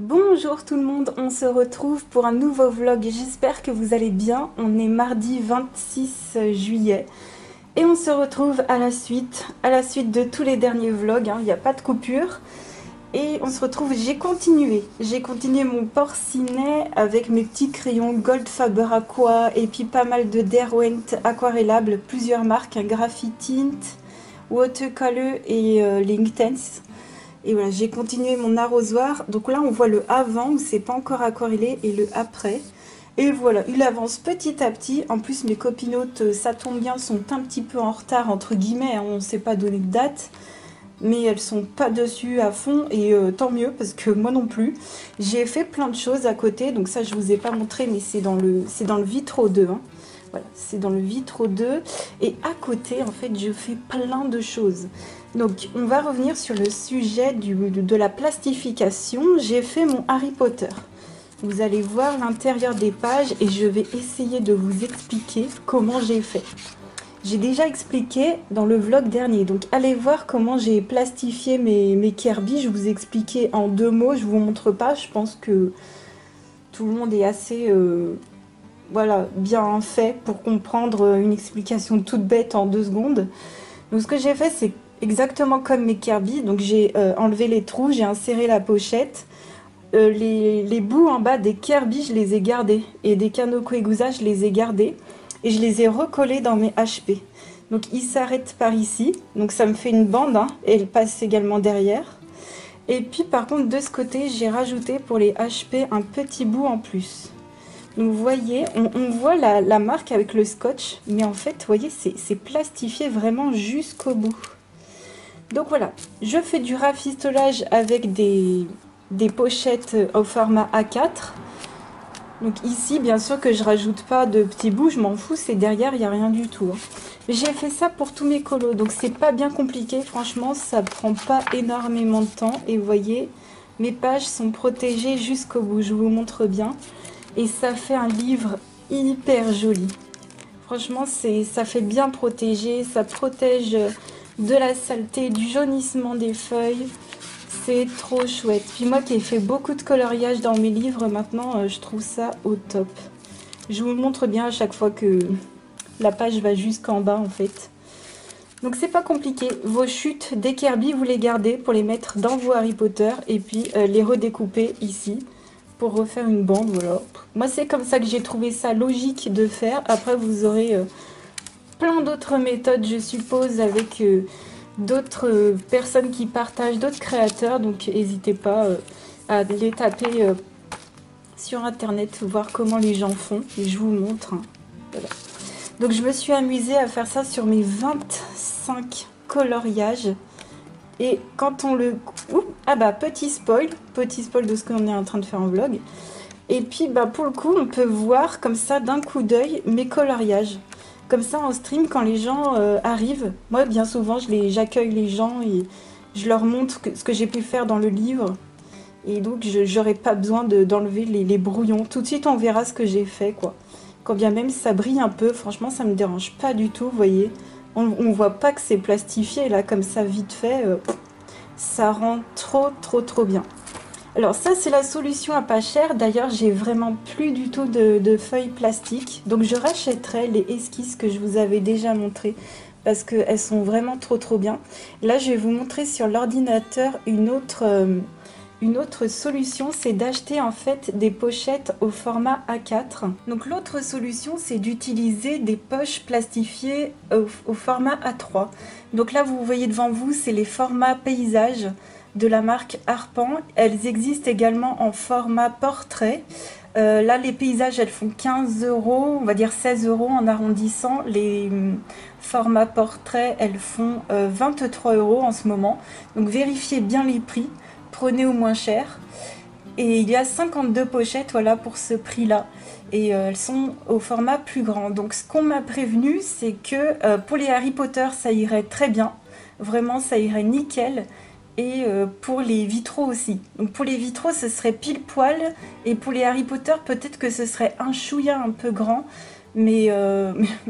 Bonjour tout le monde, on se retrouve pour un nouveau vlog. J'espère que vous allez bien. On est mardi 26 juillet et on se retrouve à la suite de tous les derniers vlogs, hein. Il n'y a pas de coupure. Et on se retrouve, j'ai continué mon porcinet avec mes petits crayons Gold Faber Aqua et puis pas mal de Derwent aquarellables, plusieurs marques, Graphitint, Watercolor et Linktense. Et voilà, j'ai continué mon arrosoir. Donc là, on voit le avant où c'est pas encore aquarellé et le après. Et voilà, il avance petit à petit. En plus, mes copinotes, ça tombe bien, sont un petit peu en retard, entre guillemets, hein. On ne s'est pas donné de date. Mais elles sont pas dessus à fond et tant mieux parce que moi non plus. J'ai fait plein de choses à côté. Donc ça, je vous ai pas montré, mais c'est dans le Vitro 2, hein. Voilà, c'est dans le Vitro 2. Et à côté, en fait, je fais plein de choses. Donc, on va revenir sur le sujet de la plastification. J'ai fait mon Harry Potter. Vous allez voir l'intérieur des pages et je vais essayer de vous expliquer comment j'ai fait. J'ai déjà expliqué dans le vlog dernier. Donc, allez voir comment j'ai plastifié mes Kirby. Je vous ai expliqué en 2 mots. Je vous montre pas. Je pense que tout le monde est assez... voilà, bien fait pour comprendre une explication toute bête en 2 secondes. Donc ce que j'ai fait, c'est exactement comme mes Kirby. Donc j'ai enlevé les trous, j'ai inséré la pochette. Les bouts en bas des Kirby, je les ai gardés. Et des Kanoko Egusa, je les ai gardés. Et je les ai recollés dans mes HP. Donc ils s'arrêtent par ici. Donc ça me fait une bande, hein, et elle passe également derrière. Et puis par contre, de ce côté, j'ai rajouté pour les HP un petit bout en plus. Donc vous voyez, on voit la marque avec le scotch, mais en fait, vous voyez, c'est plastifié vraiment jusqu'au bout. Donc voilà, je fais du rafistolage avec des pochettes au format A4. Donc ici, bien sûr que je rajoute pas de petits bouts, je m'en fous, c'est derrière, il n'y a rien du tout, hein. J'ai fait ça pour tous mes colos, donc c'est pas bien compliqué, franchement, ça prend pas énormément de temps. Et vous voyez, mes pages sont protégées jusqu'au bout, je vous montre bien. Et ça fait un livre hyper joli. Franchement, ça fait bien protéger. Ça protège de la saleté, du jaunissement des feuilles. C'est trop chouette. Puis moi qui ai fait beaucoup de coloriage dans mes livres, maintenant, je trouve ça au top. Je vous montre bien à chaque fois que la page va jusqu'en bas, en fait. Donc c'est pas compliqué. Vos chutes des Kirby, vous les gardez pour les mettre dans vos Harry Potter. Et puis les redécouper ici. Pour refaire une bande, voilà. Moi, c'est comme ça que j'ai trouvé ça logique de faire. Après, vous aurez plein d'autres méthodes, je suppose, avec d'autres personnes qui partagent, d'autres créateurs. Donc, n'hésitez pas à les taper sur Internet, voir comment les gens font. Et je vous montre, hein. Voilà. Donc, je me suis amusée à faire ça sur mes 25 coloriages. Et quand on le... Ouh, ah bah, petit spoil de ce qu'on est en train de faire en vlog. Et puis, bah, pour le coup, on peut voir comme ça, d'un coup d'œil, mes coloriages. Comme ça, en stream, quand les gens arrivent, moi, bien souvent, j'accueille les gens et je leur montre ce que j'ai pu faire dans le livre. Et donc, je n'aurai pas besoin d'enlever les brouillons. Tout de suite, on verra ce que j'ai fait, quoi. Quand bien même ça brille un peu, franchement, ça me dérange pas du tout, vous voyez. On voit pas que c'est plastifié, là, comme ça, vite fait. Ça rend trop bien. Alors ça, c'est la solution à pas cher. D'ailleurs, j'ai vraiment plus du tout de feuilles plastiques. Donc je rachèterai les esquisses que je vous avais déjà montrées parce qu'elles sont vraiment trop bien. Là, je vais vous montrer sur l'ordinateur une autre solution, c'est d'acheter en fait des pochettes au format A4. Donc l'autre solution, c'est d'utiliser des poches plastifiées au format A3. Donc là, vous voyez devant vous, c'est les formats paysages de la marque Arpan. Elles existent également en format portrait. Là, les paysages, elles font 15 €, on va dire 16 € en arrondissant. Les formats portrait, elles font 23 € en ce moment. Donc vérifiez bien les prix. Prenez au moins cher. Et il y a 52 pochettes, voilà, pour ce prix-là. Et elles sont au format plus grand. Donc ce qu'on m'a prévenu, c'est que pour les Harry Potter, ça irait très bien. Vraiment, ça irait nickel. Et pour les vitraux aussi. Donc pour les vitraux, ce serait pile poil. Et pour les Harry Potter, peut-être que ce serait un chouïa un peu grand. Mais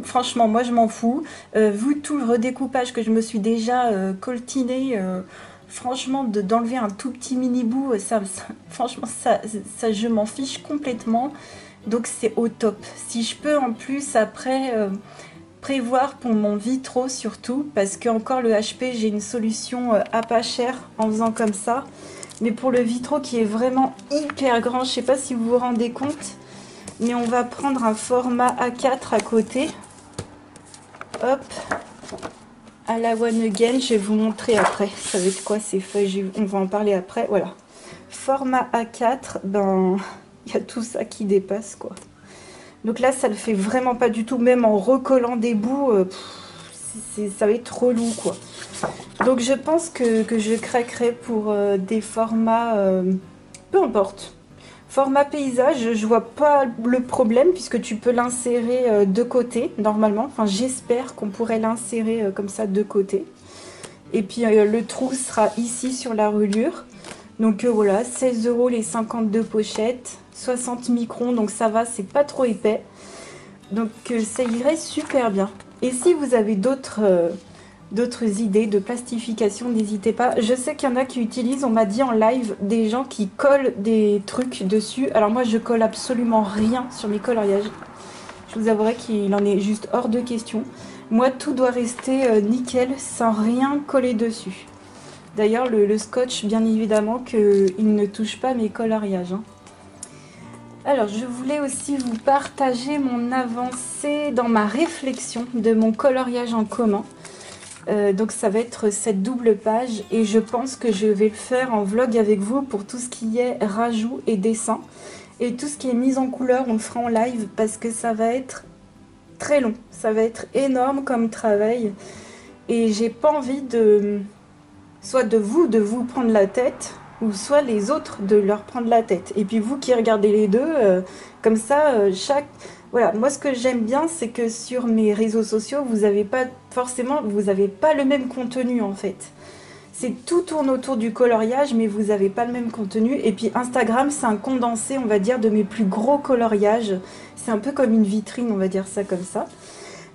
franchement, moi je m'en fous. Vu tout le redécoupage que je me suis déjà coltiné... franchement, d'enlever un tout petit mini bout, franchement, je m'en fiche complètement. Donc c'est au top. Si je peux en plus après prévoir pour mon vitraux surtout, parce que encore le HP, j'ai une solution à pas cher en faisant comme ça. Mais pour le vitraux qui est vraiment hyper grand, je sais pas si vous vous rendez compte, mais on va prendre un format A4 à côté. Hop, à la one again, je vais vous montrer après. Ça va être quoi ces feuilles, on va en parler après. Voilà, format A4, ben il y a tout ça qui dépasse quoi. Donc là, ça le fait vraiment pas du tout, même en recollant des bouts, ça va être relou quoi. Donc je pense que je craquerai pour des formats, peu importe. Format paysage, je vois pas le problème puisque tu peux l'insérer de côté normalement. Enfin j'espère qu'on pourrait l'insérer comme ça de côté. Et puis le trou sera ici sur la reliure. Donc voilà, 16 € les 52 pochettes, 60 microns, donc ça va, c'est pas trop épais. Donc ça irait super bien. Et si vous avez d'autres idées de plastification, n'hésitez pas. Je sais qu'il y en a qui utilisent, on m'a dit en live, des gens qui collent des trucs dessus. Alors moi, je colle absolument rien sur mes coloriages. Je vous avouerai qu'il en est juste hors de question. Moi, tout doit rester nickel, sans rien coller dessus. D'ailleurs, le scotch, bien évidemment, qu'il ne touche pas mes coloriages. Hein. Alors, je voulais aussi vous partager mon avancée dans ma réflexion de mon coloriage en commun. Donc ça va être cette double page et je pense que je vais le faire en vlog avec vous pour tout ce qui est rajout et dessin. Et tout ce qui est mise en couleur, on le fera en live parce que ça va être très long. Ça va être énorme comme travail. Et j'ai pas envie de... soit de vous prendre la tête, ou soit les autres de leur prendre la tête. Et puis vous qui regardez les deux, comme ça, Voilà, moi ce que j'aime bien, c'est que sur mes réseaux sociaux, vous n'avez pas le même contenu en fait. Tout tourne autour du coloriage, mais vous n'avez pas le même contenu. Et puis Instagram, c'est un condensé, on va dire, de mes plus gros coloriages. C'est un peu comme une vitrine, on va dire ça comme ça.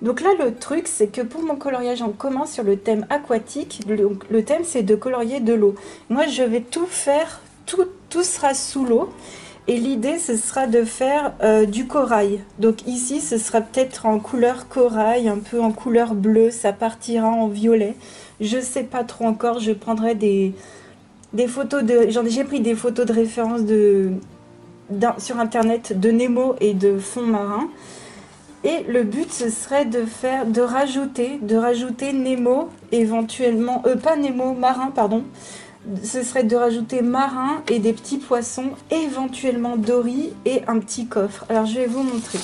Donc là, le truc, c'est que pour mon coloriage en commun sur le thème aquatique, le thème, c'est de colorier de l'eau. Moi, je vais tout faire, tout sera sous l'eau. Et l'idée, ce sera de faire du corail. Donc ici, ce sera peut-être en couleur corail, un peu en couleur bleue. Ça partira en violet. Je sais pas trop encore. Je prendrai des photos de... J'ai pris des photos de référence sur Internet de Nemo et de fond marin. Et le but, ce serait de rajouter Nemo, éventuellement... pas Nemo, marin, pardon. Ce serait de rajouter marin et des petits poissons, éventuellement Dory et un petit coffre. Alors, je vais vous montrer.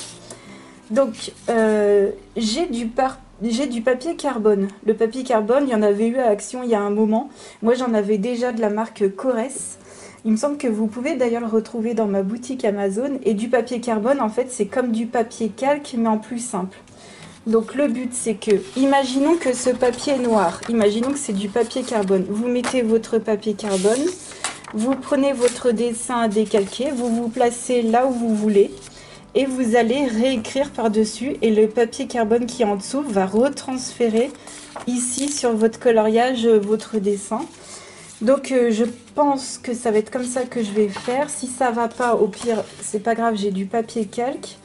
Donc, j'ai du papier carbone. Le papier carbone, il y en avait eu à Action il y a un moment. Moi, j'en avais déjà de la marque Corès. Il me semble que vous pouvez d'ailleurs le retrouver dans ma boutique Amazon. Et du papier carbone, en fait, c'est comme du papier calque, mais en plus simple. Donc le but, c'est que, imaginons que ce papier est noir, imaginons que c'est du papier carbone. Vous mettez votre papier carbone, vous prenez votre dessin à décalquer, vous vous placez là où vous voulez, et vous allez réécrire par-dessus, et le papier carbone qui est en dessous va retransférer ici sur votre coloriage, votre dessin. Donc je pense que ça va être comme ça que je vais faire. Si ça va pas, au pire, c'est pas grave, j'ai du papier calque.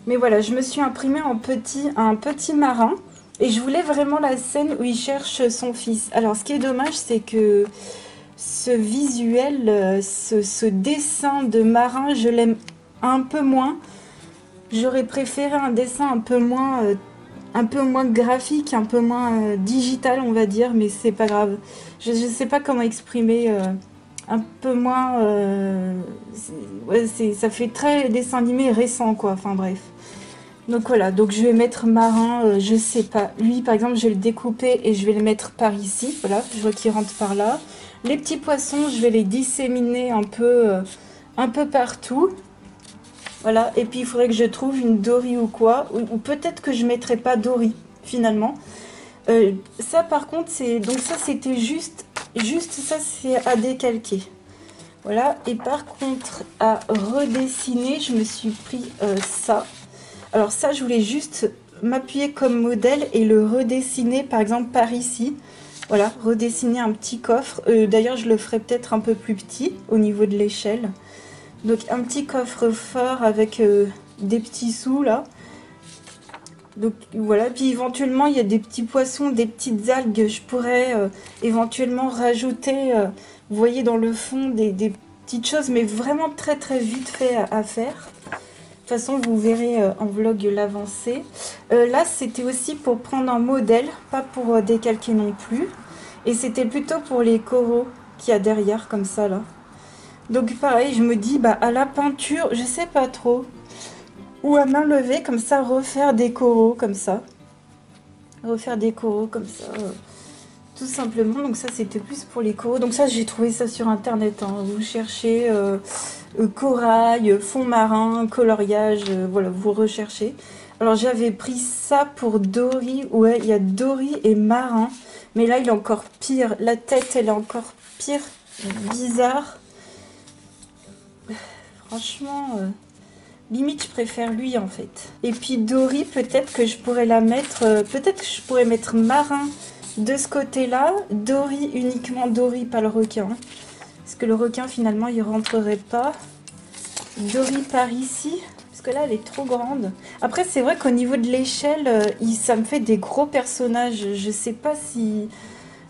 Mais voilà, je me suis imprimé un petit marin. Et je voulais vraiment la scène où il cherche son fils. Alors ce qui est dommage, c'est que ce visuel, ce dessin de marin, je l'aime un peu moins. J'aurais préféré un dessin un peu moins graphique, un peu moins digital, on va dire, mais c'est pas grave. Je ne sais pas comment exprimer, un peu moins... ouais, ça fait très dessin animé récent, quoi, enfin bref. Donc voilà, donc je vais mettre marin, je sais pas. Lui, par exemple, je vais le découper et je vais le mettre par ici, voilà, je vois qu'il rentre par là. Les petits poissons, je vais les disséminer un peu partout. Voilà, et puis il faudrait que je trouve une Dory ou quoi, ou peut-être que je mettrai pas Dory, finalement. Ça, par contre, donc ça, c'était juste ça, c'est à décalquer. Voilà, et par contre, à redessiner, je me suis pris ça. Alors ça, je voulais juste m'appuyer comme modèle et le redessiner, par exemple, par ici. Voilà, redessiner un petit coffre. D'ailleurs, je le ferai peut-être un peu plus petit au niveau de l'échelle. Donc un petit coffre-fort avec des petits sous là. Donc voilà, puis éventuellement il y a des petits poissons, des petites algues. Je pourrais éventuellement rajouter, vous voyez dans le fond, des petites choses, mais vraiment très très vite fait à faire. De toute façon, vous verrez en vlog l'avancée. Là, c'était aussi pour prendre un modèle, pas pour décalquer non plus. Et c'était plutôt pour les coraux qu'il y a derrière, comme ça, là. Donc pareil, je me dis, bah à la peinture, je sais pas trop. Ou à main levée, comme ça, refaire des coraux, comme ça. Refaire des coraux, comme ça. Tout simplement, donc ça c'était plus pour les coraux. Donc ça, j'ai trouvé ça sur internet, hein. Vous cherchez corail, fond marin, coloriage, voilà, vous recherchez. Alors j'avais pris ça pour Dory, ouais, il y a Dory et marin. Mais là, il est encore pire. La tête, elle est encore pire, bizarre. Franchement, limite, je préfère lui, en fait. Et puis Dory, peut-être que je pourrais la mettre... peut-être que je pourrais mettre marin de ce côté-là. Dory, uniquement Dory, pas le requin. Parce que le requin, finalement, il rentrerait pas. Dory par ici. Parce que là, elle est trop grande. Après, c'est vrai qu'au niveau de l'échelle, ça me fait des gros personnages. Je sais pas si...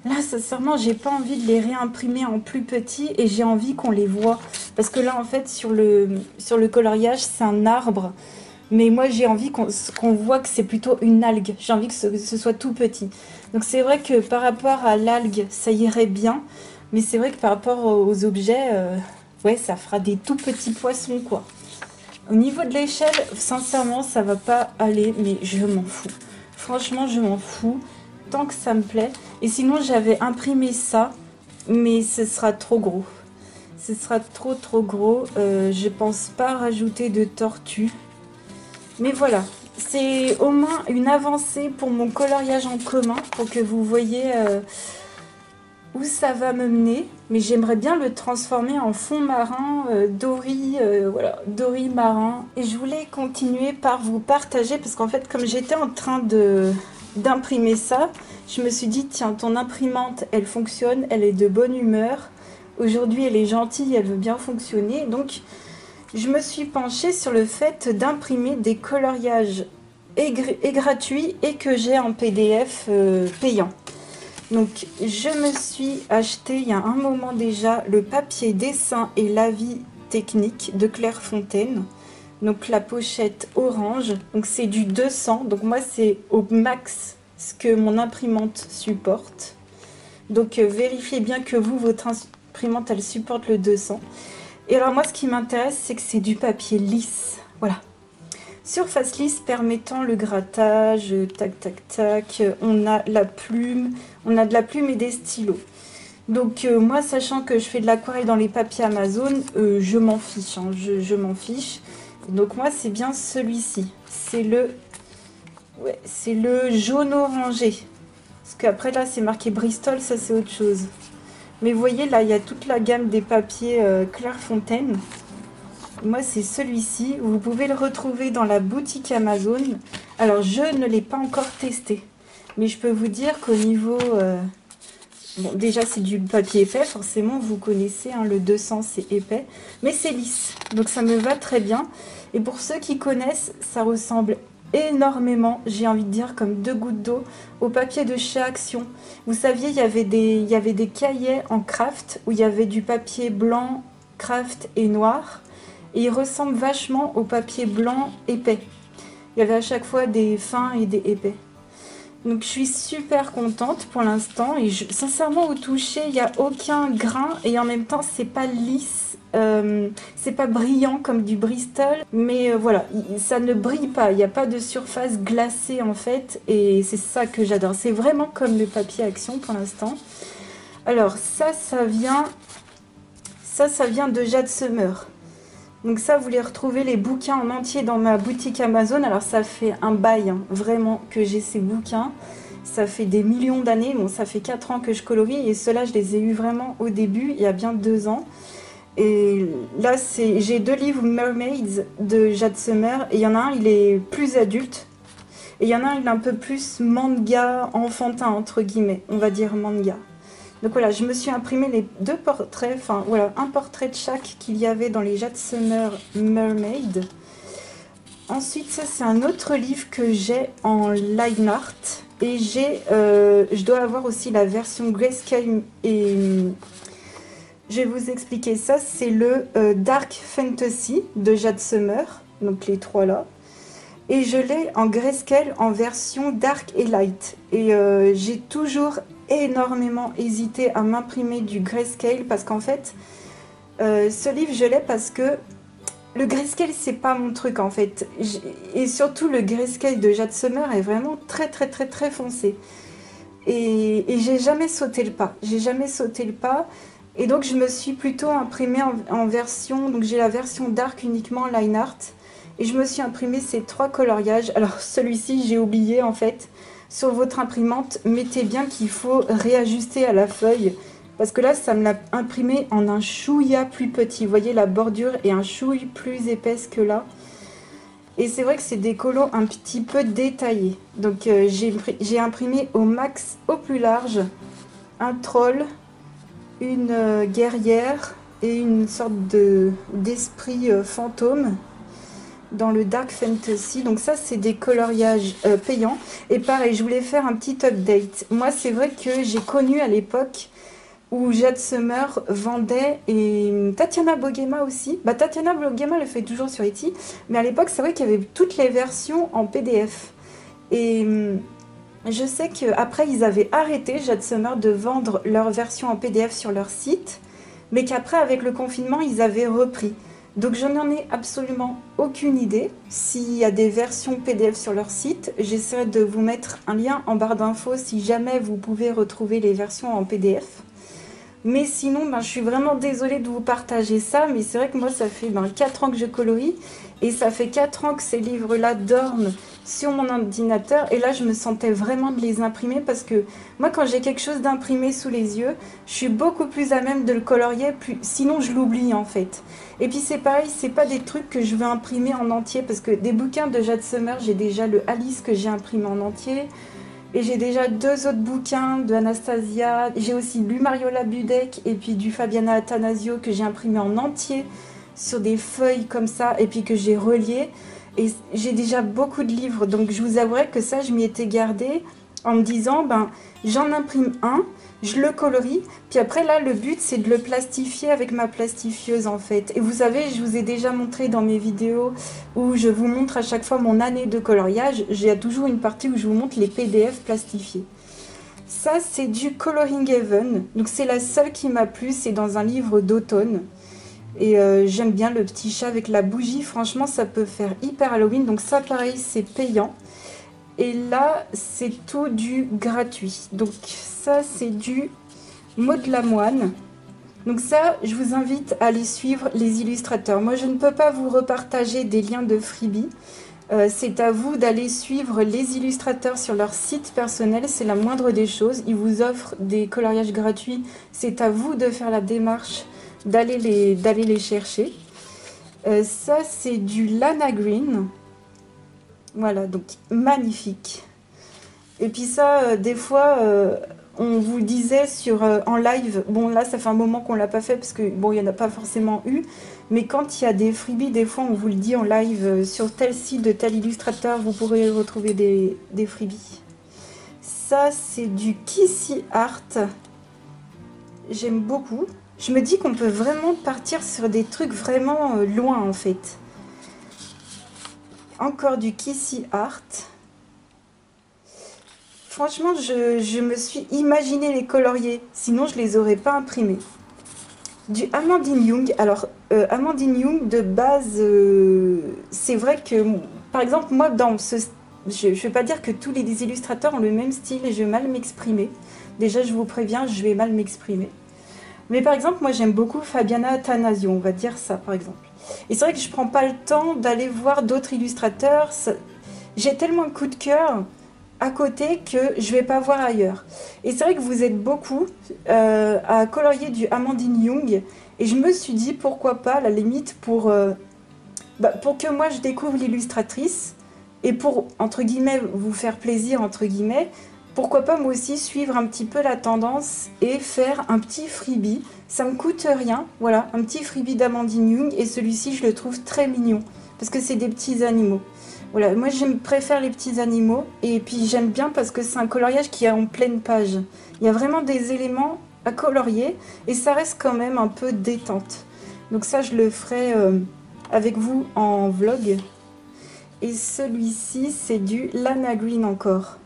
Là, sincèrement, j'ai pas envie de les réimprimer en plus petit et j'ai envie qu'on les voit. Parce que là, en fait, sur le coloriage, c'est un arbre. Mais moi, j'ai envie qu'on voit que c'est plutôt une algue. J'ai envie que ce soit tout petit. Donc, c'est vrai que par rapport à l'algue, ça irait bien. Mais c'est vrai que par rapport aux objets, ouais, ça fera des tout petits poissons, quoi. Au niveau de l'échelle, sincèrement, ça va pas aller, mais je m'en fous. Franchement, je m'en fous. Tant que ça me plaît. Et sinon, j'avais imprimé ça, mais ce sera trop gros. Ce sera trop gros. Je pense pas rajouter de tortue. Mais voilà, c'est au moins une avancée pour mon coloriage en commun, pour que vous voyez où ça va me mener. Mais j'aimerais bien le transformer en fond marin, Dory, voilà, Dory marin. Et je voulais continuer par vous partager, parce qu'en fait, comme j'étais en train d'imprimer ça, je me suis dit, tiens, ton imprimante, elle fonctionne, elle est de bonne humeur. Aujourd'hui, elle est gentille, elle veut bien fonctionner. Donc, je me suis penchée sur le fait d'imprimer des coloriages et gratuits et que j'ai en PDF payant. Donc, je me suis acheté, il y a un moment déjà, le papier dessin et l'avis technique de Clairefontaine. Donc, la pochette orange. Donc, c'est du 200. Donc, moi, c'est au max ce que mon imprimante supporte. Donc, vérifiez bien que votre imprimante, elle supporte le 200. Et alors, moi, ce qui m'intéresse, c'est que c'est du papier lisse. Voilà. Surface lisse permettant le grattage, tac, tac, tac. On a la plume. On a de la plume et des stylos. Donc, moi, sachant que je fais de l'aquarelle dans les papiers Amazon, je m'en fiche. Hein, je m'en fiche. Donc, moi, c'est bien celui-ci. C'est le jaune orangé. Parce qu'après, là, c'est marqué Bristol, ça, c'est autre chose. Mais vous voyez, là, il y a toute la gamme des papiers Clairefontaine. Moi, c'est celui-ci. Vous pouvez le retrouver dans la boutique Amazon. Alors, je ne l'ai pas encore testé. Mais je peux vous dire qu'au niveau... bon, déjà, c'est du papier épais. Forcément, vous connaissez, hein, le 200, c'est épais. Mais c'est lisse. Donc, ça me va très bien. Et pour ceux qui connaissent, ça ressemble énormément, j'ai envie de dire, comme 2 gouttes d'eau au papier de chez Action. Vous saviez, il y avait des cahiers en craft où il y avait du papier blanc, craft et noir. Et il ressemble vachement au papier blanc épais. Il y avait à chaque fois des fins et des épais. Donc je suis super contente pour l'instant. Et sincèrement, au toucher, il n'y a aucun grain. Et en même temps, c'est pas lisse. C'est pas brillant comme du Bristol. Mais voilà, ça ne brille pas. Il n'y a pas de surface glacée en fait. Et c'est ça que j'adore. C'est vraiment comme le papier Action pour l'instant. Alors ça vient de Jade Summer. Donc ça, vous les retrouvez les bouquins en entier dans ma boutique Amazon. Alors ça fait un bail, hein, vraiment, que j'ai ces bouquins. Ça fait des millions d'années. Bon, ça fait 4 ans que je colorie. Et ceux-là, je les ai eus vraiment au début, il y a bien 2 ans. Et là, j'ai 2 livres Mermaids de Jade Summer. Et il y en a un, il est plus adulte. Et il y en a un, il est un peu plus manga, enfantin, entre guillemets, on va dire manga. Donc voilà, je me suis imprimé les deux portraits, enfin voilà, un portrait de chaque qu'il y avait dans les Jade Summer Mermaid. Ensuite, ça c'est un autre livre que j'ai en line art. Et je dois avoir aussi la version grayscale et je vais vous expliquer ça. C'est le Dark Fantasy de Jade Summer, donc les trois là. Et je l'ai en grayscale en version dark et light. Et j'ai toujours énormément hésité à m'imprimer du grayscale parce qu'en fait, ce livre je l'ai parce que le grayscale c'est pas mon truc en fait. Et surtout le grayscale de Jade Summer est vraiment très foncé. Et j'ai jamais sauté le pas. J'ai jamais sauté le pas. Et donc je me suis plutôt imprimée en version, donc j'ai la version dark uniquement line art. Et je me suis imprimé ces trois coloriages. Alors celui-ci j'ai oublié en fait. Sur votre imprimante, mettez bien qu'il faut réajuster à la feuille. Parce que là ça me l'a imprimé en un chouïa plus petit. Vous voyez la bordure est un chouïa plus épaisse que là. Et c'est vrai que c'est des colos un petit peu détaillés. Donc j'ai imprimé au max, au plus large, un troll, une guerrière et une sorte d'esprit fantôme dans le Dark Fantasy. Donc ça c'est des coloriages payants. Et pareil, je voulais faire un petit update. Moi c'est vrai que j'ai connu à l'époque où Jade Summer vendait, et Tatiana Bogema aussi. Bah, Tatiana Bogema le fait toujours sur Etsy, mais à l'époque c'est vrai qu'il y avait toutes les versions en PDF. Et je sais qu'après ils avaient arrêté, Jade Summer, de vendre leur version en PDF sur leur site, mais qu'après avec le confinement ils avaient repris. Donc je n'en ai absolument aucune idée. S'il y a des versions PDF sur leur site, j'essaierai de vous mettre un lien en barre d'infos si jamais vous pouvez retrouver les versions en PDF. Mais sinon, je suis vraiment désolée de vous partager ça, mais c'est vrai que moi, ça fait 4 ans que je colorie, et ça fait 4 ans que ces livres-là dorment sur mon ordinateur, et là, je me sentais vraiment de les imprimer, parce que moi, quand j'ai quelque chose d'imprimé sous les yeux, je suis beaucoup plus à même de le colorier, sinon je l'oublie en fait. Et puis c'est pareil, c'est pas des trucs que je veux imprimer en entier, parce que des bouquins de Jade Summer, j'ai déjà le Alice que j'ai imprimé en entier, et j'ai déjà 2 autres bouquins de Anastasia. J'ai aussi lu Mariola Budek et puis du Fabiana Attanasio que j'ai imprimé en entier sur des feuilles comme ça et puis que j'ai relié. Et j'ai déjà beaucoup de livres. Donc je vous avouerai que ça, je m'y étais gardée en me disant, j'en imprime un, je le colorie. Puis après là, le but, c'est de le plastifier avec ma plastifieuse en fait. Et vous savez, je vous ai déjà montré dans mes vidéos où je vous montre à chaque fois mon année de coloriage. J'ai toujours une partie où je vous montre les PDF plastifiés. Ça, c'est du Coloring Heaven. Donc c'est la seule qui m'a plu, c'est dans un livre d'automne. Et j'aime bien le petit chat avec la bougie. Franchement, ça peut faire hyper Halloween. Donc ça, pareil, c'est payant. Et là, c'est tout du gratuit. Donc ça, c'est du Maud Lamoine. Donc ça, je vous invite à aller suivre les illustrateurs. Moi, je ne peux pas vous repartager des liens de freebie. C'est à vous d'aller suivre les illustrateurs sur leur site personnel. C'est la moindre des choses. Ils vous offrent des coloriages gratuits. C'est à vous de faire la démarche d'aller les chercher. Ça, c'est du Lana Green. Voilà, donc magnifique. Et puis ça, des fois, on vous disait en live, bon là ça fait un moment qu'on l'a pas fait parce que bon il n'y en a pas forcément eu, mais quand il y a des freebies, des fois on vous le dit en live, sur tel site de tel illustrateur, vous pourrez retrouver des freebies. Ça c'est du Kissy Art, j'aime beaucoup. Je me dis qu'on peut vraiment partir sur des trucs vraiment loin en fait. Encore du Kissy Art. Franchement, je me suis imaginé les colorier, sinon je les aurais pas imprimés. Du Amandine Young. Alors, Amandine Young, de base, c'est vrai que, par exemple, moi, je ne vais pas dire que tous les illustrateurs ont le même style et je vais mal m'exprimer. Déjà, je vous préviens, je vais mal m'exprimer. Mais par exemple, moi, j'aime beaucoup Fabiana Attanasio, on va dire ça, par exemple. Et c'est vrai que je prends pas le temps d'aller voir d'autres illustrateurs. J'ai tellement de coups de cœur à côté que je vais pas voir ailleurs. Et c'est vrai que vous êtes beaucoup à colorier du Amandine Young. Et je me suis dit, pourquoi pas, à la limite, pour que moi je découvre l'illustratrice, Et pour, entre guillemets, vous faire plaisir, entre guillemets, pourquoi pas moi aussi suivre un petit peu la tendance et faire un petit freebie. Ça me coûte rien, voilà, un petit freebie d'Amandine Young, et celui-ci je le trouve très mignon, parce que c'est des petits animaux. Voilà, moi je préfère les petits animaux, et puis j'aime bien parce que c'est un coloriage qui est en pleine page. Il y a vraiment des éléments à colorier, et ça reste quand même un peu détente. Donc ça je le ferai avec vous en vlog. Et celui-ci c'est du Lana Green encore.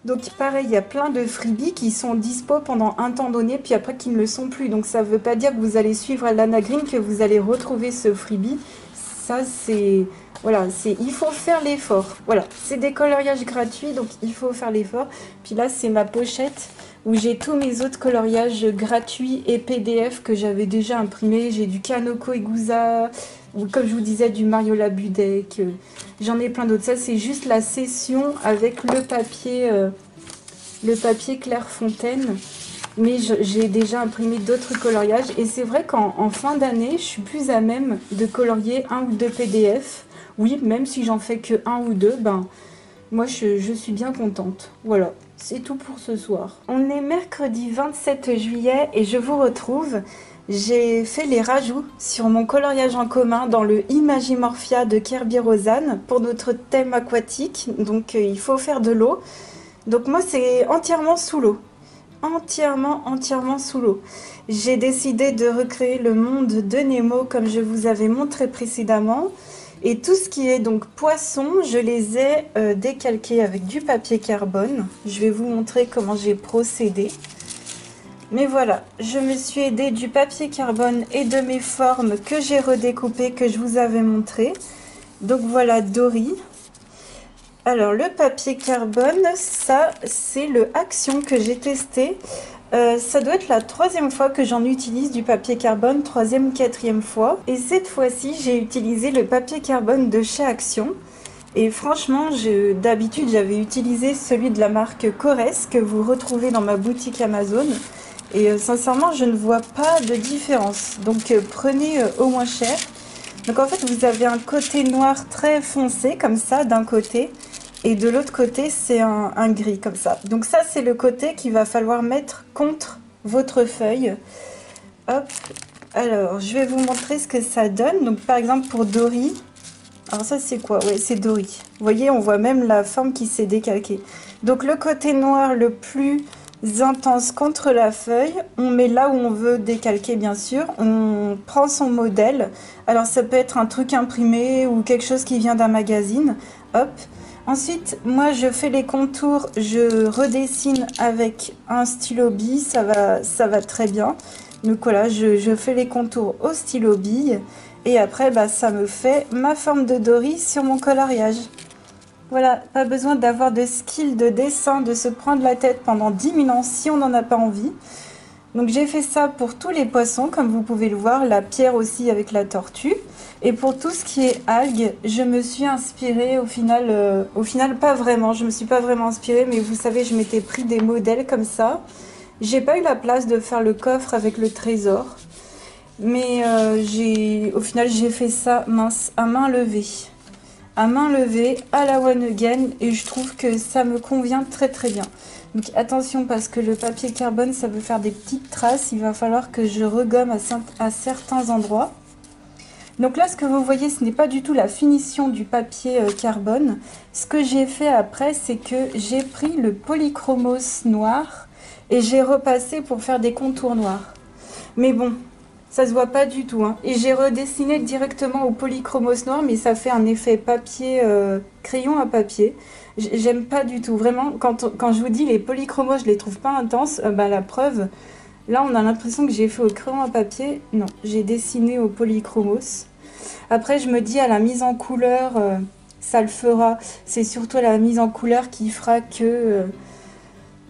Donc pareil, il y a plein de freebies qui sont dispo pendant un temps donné, puis après qui ne le sont plus. Donc ça ne veut pas dire que vous allez suivre Lana Green, que vous allez retrouver ce freebie. Ça c'est... Voilà, il faut faire l'effort. Voilà, c'est des coloriages gratuits, donc il faut faire l'effort. Puis là, c'est ma pochette où j'ai tous mes autres coloriages gratuits et PDF que j'avais déjà imprimés. J'ai du Kanoko Igusa, ou comme je vous disais, du Mario Labudek. J'en ai plein d'autres. Ça, c'est juste la session avec le papier Clairefontaine. Mais j'ai déjà imprimé d'autres coloriages. Et c'est vrai qu'en fin d'année, je suis plus à même de colorier un ou deux PDF. Oui, même si j'en fais que un ou deux, ben, moi je suis bien contente. Voilà, c'est tout pour ce soir. On est mercredi 27 juillet et je vous retrouve. J'ai fait les rajouts sur mon coloriage en commun dans le Imagimorphia de Kerby Rosanne pour notre thème aquatique. Donc il faut faire de l'eau. Donc moi c'est entièrement sous l'eau. Entièrement sous l'eau. J'ai décidé de recréer le monde de Nemo comme je vous avais montré précédemment. Et tout ce qui est donc poisson, je les ai décalqués avec du papier carbone. Je vais vous montrer comment j'ai procédé. Mais voilà, je me suis aidée du papier carbone et de mes formes que j'ai redécoupées, que je vous avais montré. Donc voilà Dory. Alors le papier carbone, ça c'est le Action que j'ai testé. Ça doit être la 3e fois que j'en utilise du papier carbone, 3e ou 4e fois. Et cette fois-ci, j'ai utilisé le papier carbone de chez Action. Et franchement, d'habitude, j'avais utilisé celui de la marque Corès que vous retrouvez dans ma boutique Amazon. Et sincèrement, je ne vois pas de différence. Donc prenez au moins cher. Donc en fait, vous avez un côté noir très foncé comme ça d'un côté. Et de l'autre côté, c'est un gris comme ça. Donc ça, c'est le côté qu'il va falloir mettre contre votre feuille. Hop. Alors, je vais vous montrer ce que ça donne. Donc par exemple, pour Dory. Alors ça, c'est quoi? Ouais, c'est Dory. Vous voyez, on voit même la forme qui s'est décalquée. Donc le côté noir le plus intense contre la feuille. On met là où on veut décalquer, bien sûr. On prend son modèle. Alors ça peut être un truc imprimé ou quelque chose qui vient d'un magazine. Hop. Ensuite, moi je fais les contours, je redessine avec un stylo bille, ça va très bien. Donc voilà, je fais les contours au stylo bille et après bah, ça me fait ma forme de Dory sur mon coloriage. Voilà, pas besoin d'avoir de skill de dessin, de se prendre la tête pendant 10 000 ans si on n'en a pas envie. Donc j'ai fait ça pour tous les poissons, comme vous pouvez le voir, la pierre aussi avec la tortue. Et pour tout ce qui est algues, je me suis inspirée au final pas vraiment, je me suis pas vraiment inspirée, mais vous savez, je m'étais pris des modèles comme ça. J'ai pas eu la place de faire le coffre avec le trésor, mais au final j'ai fait ça mince, à main levée. À main levée, à la one again, et je trouve que ça me convient très très bien. Donc attention parce que le papier carbone ça peut faire des petites traces, il va falloir que je regomme à certains endroits. Donc là ce que vous voyez ce n'est pas du tout la finition du papier carbone. Ce que j'ai fait après c'est que j'ai pris le polychromos noir et j'ai repassé pour faire des contours noirs. Mais bon, ça se voit pas du tout hein. Et j'ai redessiné directement au polychromos noir mais ça fait un effet papier, crayon à papier. J'aime pas du tout, vraiment, quand je vous dis les polychromos, je les trouve pas intenses, bah la preuve, là on a l'impression que j'ai fait au crayon à papier, non, j'ai dessiné au polychromos. Après je me dis à la mise en couleur, ça le fera, c'est surtout la mise en couleur qui fera que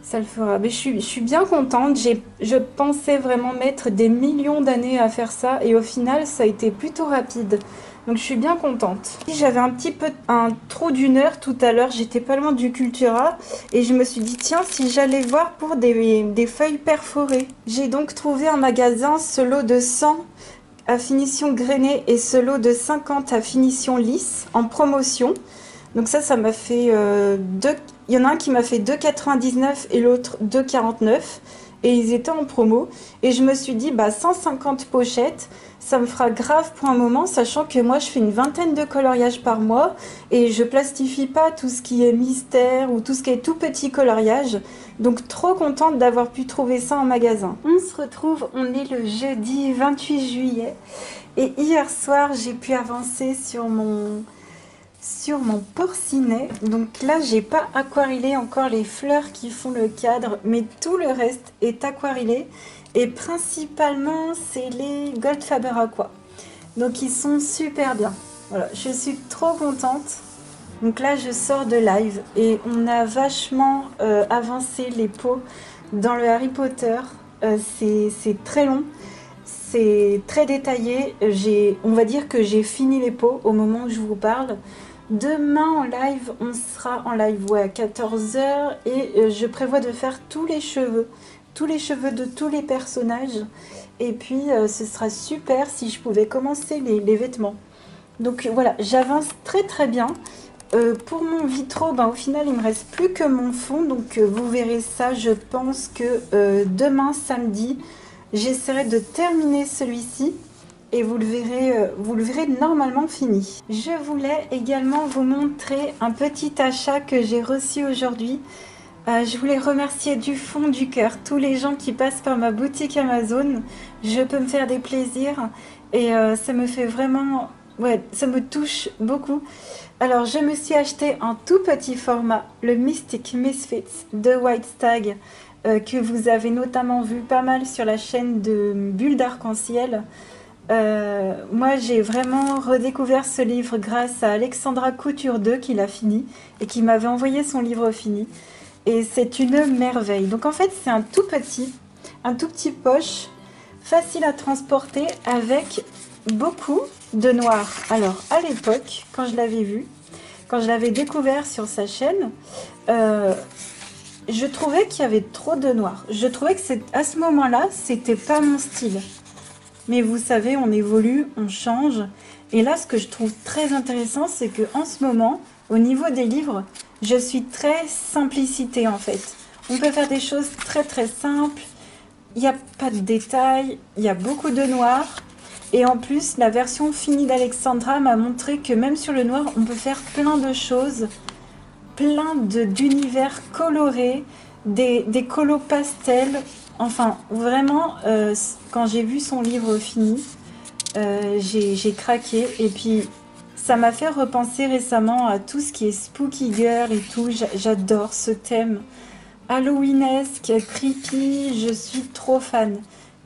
ça le fera. Mais je suis bien contente, je pensais vraiment mettre des millions d'années à faire ça et au final ça a été plutôt rapide. Donc je suis bien contente. J'avais un petit peu un trou d'une heure tout à l'heure, j'étais pas loin du Cultura et je me suis dit tiens si j'allais voir pour des feuilles perforées. J'ai donc trouvé un magasin, ce lot de 100 à finition grainée et ce lot de 50 à finition lisse en promotion. Donc ça m'a fait deux... Il y en a un qui m'a fait 2,99 et l'autre 2,49. Et ils étaient en promo. Et je me suis dit, bah 150 pochettes, ça me fera grave pour un moment, sachant que moi je fais une vingtaine de coloriages par mois et je plastifie pas tout ce qui est mystère ou tout ce qui est tout petit coloriage. Donc trop contente d'avoir pu trouver ça en magasin. On se retrouve, on est le jeudi 28 juillet. Et hier soir, j'ai pu avancer sur mon porcinet. Donc là, j'ai pas aquarellé encore les fleurs qui font le cadre, mais tout le reste est aquarellé. Et principalement, c'est les Goldfaber Aqua. Donc ils sont super bien. Voilà, je suis trop contente. Donc là, je sors de live et on a vachement avancé les pots dans le Harry Potter. C'est très long. C'est très détaillé. On va dire que j'ai fini les pots au moment où je vous parle. Demain en live, on sera en live à 14 h et je prévois de faire tous les cheveux de tous les personnages. Et puis ce sera super si je pouvais commencer les vêtements. Donc voilà, j'avance très très bien. Pour mon vitro, ben, au final il me reste plus que mon fond, donc vous verrez ça. Je pense que demain samedi, j'essaierai de terminer celui-ci. Et vous le verrez normalement fini. Je voulais également vous montrer un petit achat que j'ai reçu aujourd'hui. Je voulais remercier du fond du cœur tous les gens qui passent par ma boutique Amazon. Je peux me faire des plaisirs et ça me fait vraiment... Ouais, ça me touche beaucoup. Alors, je me suis acheté en tout petit format le Mystic Misfits de White Stag que vous avez notamment vu pas mal sur la chaîne de Bulle d'Arc-en-Ciel. Moi j'ai vraiment redécouvert ce livre grâce à Alexandra Couture 2 qui l'a fini et qui m'avait envoyé son livre fini et c'est une merveille. Donc en fait c'est un tout petit poche facile à transporter avec beaucoup de noir. Alors à l'époque quand je l'avais vu, quand je l'avais découvert sur sa chaîne, je trouvais qu'il y avait trop de noir. Je trouvais que à ce moment-là c'était pas mon style. Mais vous savez, on évolue, on change. Et là, ce que je trouve très intéressant, c'est que en ce moment, au niveau des livres, je suis très simplicité en fait. On peut faire des choses très très simples. Il n'y a pas de détails, il y a beaucoup de noir. Et en plus, la version finie d'Alexandra m'a montré que même sur le noir, on peut faire plein de choses, plein d'univers colorés, des colos pastels. Enfin, vraiment, quand j'ai vu son livre fini, j'ai craqué. Et puis, ça m'a fait repenser récemment à tout ce qui est Spooky Girl et tout. J'adore ce thème Halloweenesque, creepy, je suis trop fan.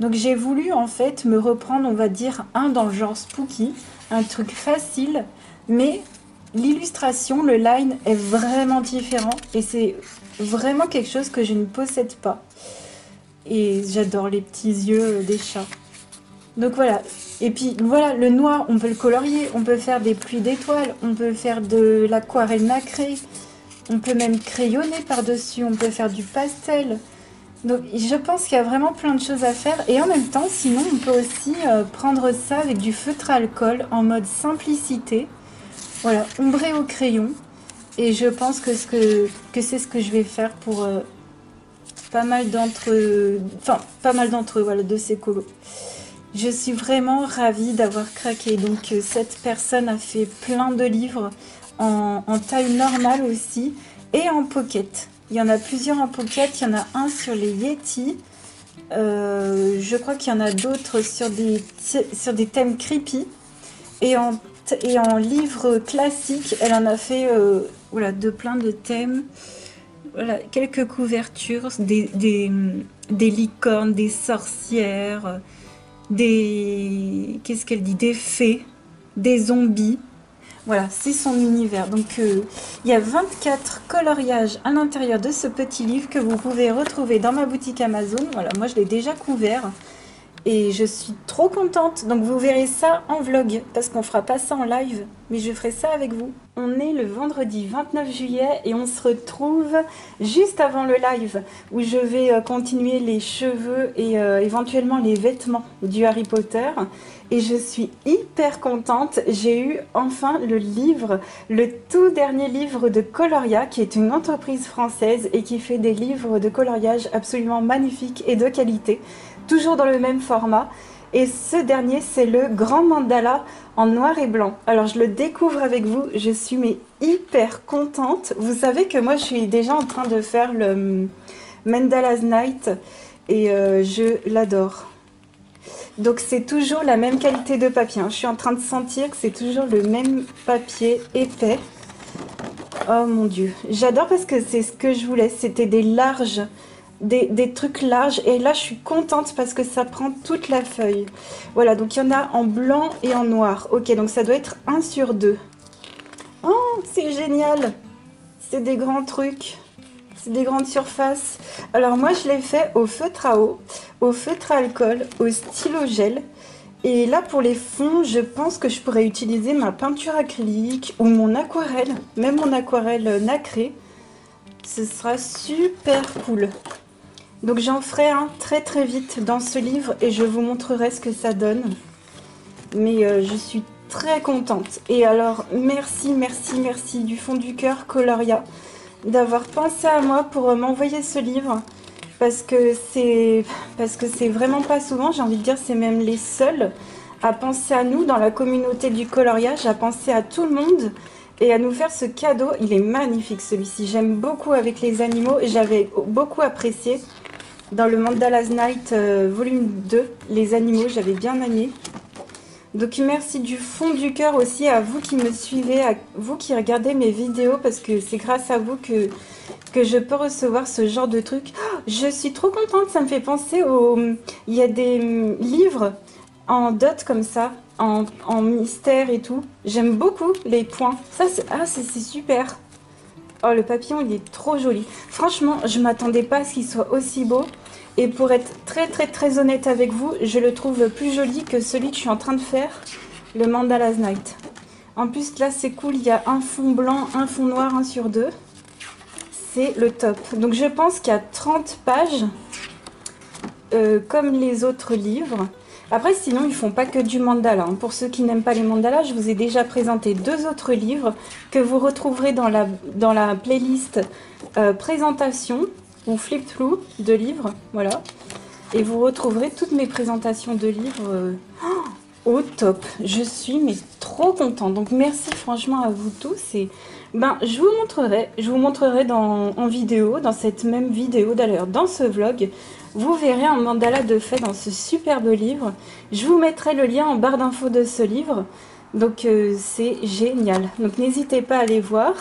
Donc j'ai voulu en fait me reprendre, on va dire, un dans le genre spooky, un truc facile, mais l'illustration, le line est vraiment différent et c'est vraiment quelque chose que je ne possède pas. Et j'adore les petits yeux des chats. Donc voilà. Et puis voilà, le noir, on peut le colorier, on peut faire des pluies d'étoiles, on peut faire de l'aquarelle nacrée, on peut même crayonner par-dessus, on peut faire du pastel. Donc je pense qu'il y a vraiment plein de choses à faire. Et en même temps, sinon, on peut aussi prendre ça avec du feutre à alcool en mode simplicité. Voilà, ombré au crayon. Et je pense que c'est ce que je vais faire pour... pas mal d'entre eux, voilà, de ces colos. Je suis vraiment ravie d'avoir craqué. Donc cette personne a fait plein de livres en taille normale aussi et en pocket. Il y en a plusieurs en pocket. Il y en a un sur les Yeti. Je crois qu'il y en a d'autres sur des thèmes creepy. Et en livre classique, elle en a fait voilà, de plein de thèmes. Voilà, quelques couvertures, des licornes, des sorcières, qu'est-ce qu'elle dit, des fées, des zombies. Voilà, c'est son univers. Donc, il y a 24 coloriages à l'intérieur de ce petit livre que vous pouvez retrouver dans ma boutique Amazon. Voilà, moi je l'ai déjà couvert. Et je suis trop contente. Donc vous verrez ça en vlog. Parce qu'on fera pas ça en live. Mais je ferai ça avec vous. On est le vendredi 29 juillet. Et on se retrouve juste avant le live. Où je vais continuer les cheveux et éventuellement les vêtements du Harry Potter. et je suis hyper contente. J'ai eu enfin le livre, le tout dernier livre de Coloria, qui est une entreprise française et qui fait des livres de coloriage absolument magnifiques et de qualité, toujours dans le même format. Et ce dernier, c'est le Grand Mandala en noir et blanc. Alors je le découvre avec vous, je suis mais hyper contente. Vous savez que moi je suis déjà en train de faire le Mandala's Night et je l'adore. Donc c'est toujours la même qualité de papier, hein. Je suis en train de sentir que c'est toujours le même papier épais. Oh mon Dieu, j'adore parce que c'est ce que je voulais, c'était des larges, des trucs larges. Et là je suis contente parce que ça prend toute la feuille. Voilà, donc il y en a en blanc et en noir. Ok, donc ça doit être 1 sur 2. Oh, c'est génial. C'est des grands trucs. C'est des grandes surfaces. Alors moi je l'ai fait au feutre à eau, au feutre à alcool, au stylo gel. Et là pour les fonds, je pense que je pourrais utiliser ma peinture acrylique ou mon aquarelle, même mon aquarelle nacrée. Ce sera super cool. Donc j'en ferai un très très vite dans ce livre et je vous montrerai ce que ça donne. Mais je suis très contente. Et alors merci, merci, merci du fond du cœur Coloria d'avoir pensé à moi pour m'envoyer ce livre. Parce que c'est vraiment pas souvent, j'ai envie de dire c'est même les seuls à penser à nous dans la communauté du coloriage, à penser à tout le monde. Et à nous faire ce cadeau. Il est magnifique celui-ci, j'aime beaucoup avec les animaux et j'avais beaucoup apprécié dans le Mandala's Night volume 2, les animaux, j'avais bien manié. Donc merci du fond du cœur aussi à vous qui me suivez, à vous qui regardez mes vidéos, parce que c'est grâce à vous que je peux recevoir ce genre de truc. Oh, je suis trop contente, ça me fait penser au... Il y a des livres en dot comme ça, en mystère et tout. J'aime beaucoup les points. Ça, c'est super. Oh, le papillon, il est trop joli. Franchement, je m'attendais pas à ce qu'il soit aussi beau. Et pour être très très très honnête avec vous, je le trouve plus joli que celui que je suis en train de faire, le Mandala's Night. En plus, là, c'est cool. Il y a un fond blanc, un fond noir, 1 sur 2. C'est le top. Donc, je pense qu'il y a 30 pages, comme les autres livres. Après, sinon, ils font pas que du mandala, hein. Pour ceux qui n'aiment pas les mandalas, je vous ai déjà présenté 2 autres livres que vous retrouverez dans la playlist présentation ou flip-through de livres. Voilà. Et vous retrouverez toutes mes présentations de livres au top. Je suis mais trop contente. Donc, merci franchement à vous tous. Et je vous montrerai en vidéo, dans cette même vidéo d'ailleurs, dans ce vlog. Vous verrez un mandala de fait dans ce superbe livre. Je vous mettrai le lien en barre d'infos de ce livre. Donc c'est génial. Donc n'hésitez pas à aller voir.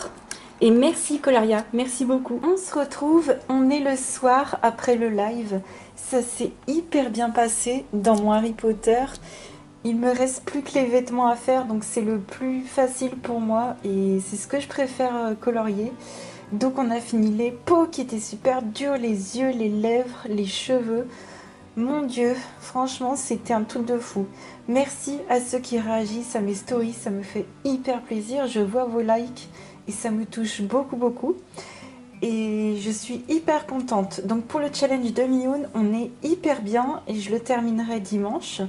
Et merci Coloria, merci beaucoup. On se retrouve, on est le soir après le live. Ça s'est hyper bien passé dans mon Harry Potter. Il me reste plus que les vêtements à faire, donc c'est le plus facile pour moi. Et c'est ce que je préfère colorier. Donc on a fini les peaux qui étaient super dures, les yeux, les lèvres, les cheveux. Mon Dieu, franchement c'était un truc de fou. Merci à ceux qui réagissent à mes stories, ça me fait hyper plaisir. Je vois vos likes et ça me touche beaucoup beaucoup. Et je suis hyper contente. Donc pour le challenge de Mioun, on est hyper bien et je le terminerai dimanche.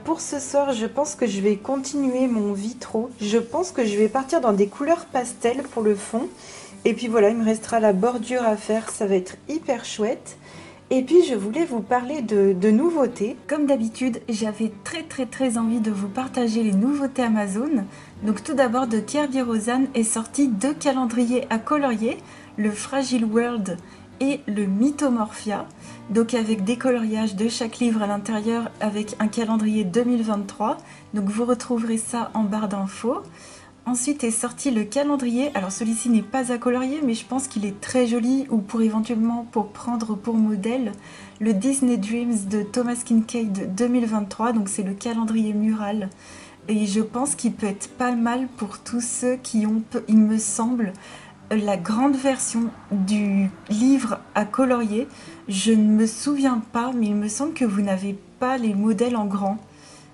Pour ce soir, je pense que je vais continuer mon vitro. Je pense que je vais partir dans des couleurs pastel pour le fond. Et puis voilà, il me restera la bordure à faire. Ça va être hyper chouette. Et puis je voulais vous parler de nouveautés. Comme d'habitude, j'avais très envie de vous partager les nouveautés Amazon. Donc tout d'abord, de Kerby Rosanes est sorti 2 calendriers à colorier. Le Fragile World et le Mythomorphia, donc avec des coloriages de chaque livre à l'intérieur avec un calendrier 2023, donc vous retrouverez ça en barre d'infos. Ensuite est sorti le calendrier, alors celui-ci n'est pas à colorier mais je pense qu'il est très joli, ou pour éventuellement pour prendre pour modèle le Disney Dreams de Thomas Kincaid 2023, donc c'est le calendrier mural. Et je pense qu'il peut être pas mal pour tous ceux qui ont, il me semble, la grande version du livre à colorier. Je ne me souviens pas, mais il me semble que vous n'avez pas les modèles en grand.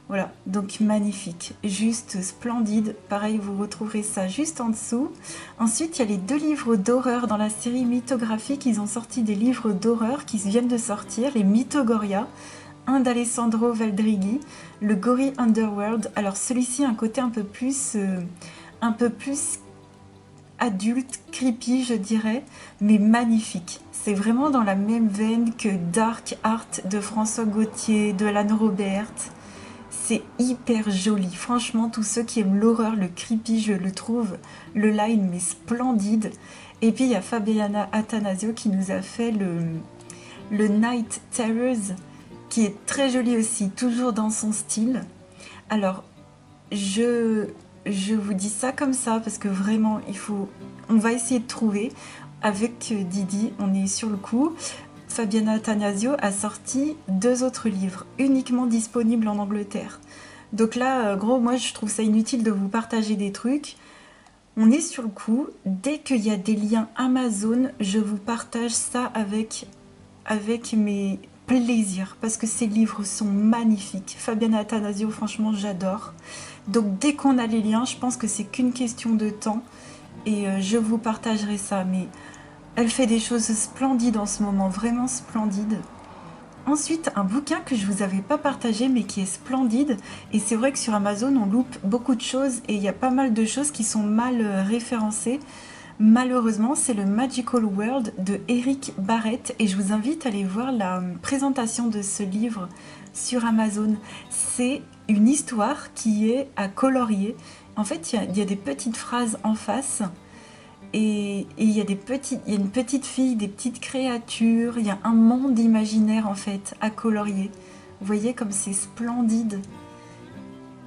Voilà, donc magnifique, juste splendide. Pareil, vous retrouverez ça juste en dessous. Ensuite, il y a les 2 livres d'horreur dans la série mythographique. Ils ont sorti des livres d'horreur qui viennent de sortir, les Mythogoria, un d'Alessandro Valdrighi, le Gory Underworld. Alors celui-ci a un côté un peu plus adulte, creepy je dirais, mais magnifique. C'est vraiment dans la même veine que Dark Art de François Gauthier, de Alan Robert. C'est hyper joli. Franchement, tous ceux qui aiment l'horreur, le creepy, je le trouve, le line mais splendide. Et puis il y a Fabiana Attanasio qui nous a fait le Night Terrors, qui est très joli aussi, toujours dans son style. Alors, je vous dis ça comme ça parce que vraiment, on va essayer de trouver. Avec Didi, on est sur le coup. Fabiana Attanasio a sorti 2 autres livres, uniquement disponibles en Angleterre. Donc là, gros, moi je trouve ça inutile de vous partager des trucs. On est sur le coup. Dès qu'il y a des liens Amazon, je vous partage ça avec mes plaisirs, parce que ces livres sont magnifiques. Fabiana Attanasio, franchement, j'adore. Donc dès qu'on a les liens, je pense que c'est qu'une question de temps, et je vous partagerai ça. Mais elle fait des choses splendides en ce moment, vraiment splendides. Ensuite, un bouquin que je vous avais pas partagé, mais qui est splendide. Et c'est vrai que sur Amazon, on loupe beaucoup de choses, et il y a pas mal de choses qui sont mal référencées. Malheureusement, c'est le Magical World de Eric Barrett, et je vous invite à aller voir la présentation de ce livre sur Amazon. C'est une histoire qui est à colorier. En fait, il y a des petites phrases en face, et il y a une petite fille, des petites créatures, il y a un monde imaginaire en fait à colorier. Vous voyez comme c'est splendide.